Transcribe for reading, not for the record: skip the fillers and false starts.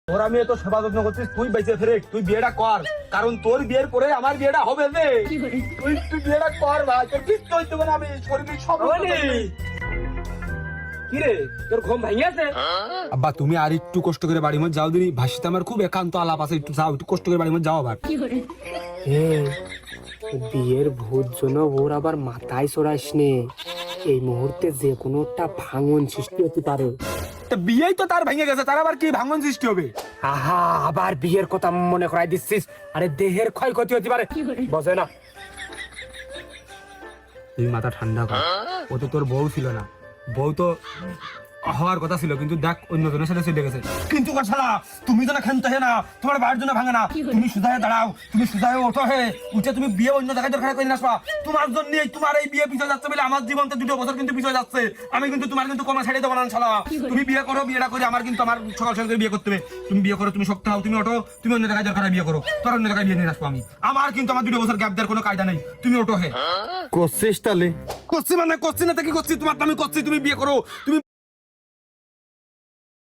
তোর আমি এত সেবা যত্ন করছিস, তুই বেঁচে ফেরে তুই বিয়েটা কর, কারণ তোর বিয়ের পরে আমার বিয়েটা হবে রে। তুই বিয়েটা কর ভাই, তোর কিচ্ছু হইতে হবে না, আমি শরীর সব কি রে তোর ঘুম ভাঙিয়াছে? আব্বা তুমি আর একটু কষ্ট করে বাড়ির মধ্যে যাও দিনি, ভাসিতে আমার খুব একান্ত আলাপ আছে, একটু যাও, একটু কষ্ট করে বাড়ির মধ্যে যাও আবার। বিয়ের ভূত জন্য ওর আবার মাথায় চড়াইস নে, এই মুহূর্তে যে কোনো একটা ভাঙন সৃষ্টি হতে পারে। তা বিয়েই তো তার ভেঙে গেছে, তার আবার কি ভাঙন সৃষ্টি হবে? আহা, আবার বিয়ের কথা মনে করাই দিচ্ছিস। আরে দেহের ক্ষয়ক্ষতি হতে পারে, বোঝে না? তুই মাথা ঠান্ডা কর, ও তো তোর বউ ছিল না, বউ তো হওয়ার কথা ছিল, কিন্তু দেখ অন্যজনের সাথে চলে গেছে। কিন্তু শালা তুমি তো না খেলতে হে না, তোমার বাড়ির জন্য ভাঙে না, তুমি সুধায় দাঁড়াও, তুমি সুধায় ওঠো, হে উঠে তুমি বিয়ে অন্য জায়গায় দরকার করে আসবা। তোমার জন্য তোমার এই বিয়ে পিছিয়ে যাচ্ছে বলে আমার জীবনটা 2 বছর কিন্তু পিছিয়ে যাচ্ছে। আমি কিন্তু তোমার কিন্তু কোনো ছেড়ে দেবো না শালা। তুমি বিয়ে করো, বিয়েটা করে আমার কিন্তু আমার সকাল সকাল করে বিয়ে করতে হবে। তুমি বিয়ে করো, তুমি শক্ত হও, তুমি ওঠো, তুমি অন্য জায়গায় দরকার বিয়ে করো, তোর অন্য জায়গায় বিয়ে নিয়ে আসবো আমি। আমার কিন্তু আমার 2 বছর গ্যাপ দেওয়ার কোনো কায়দা নেই, তুমি ওঠো। হে করছিস তাহলে? করছি মানে করছি না, কি করছি, তোমার তো আমি করছি, তুমি বিয়ে করো, তুমি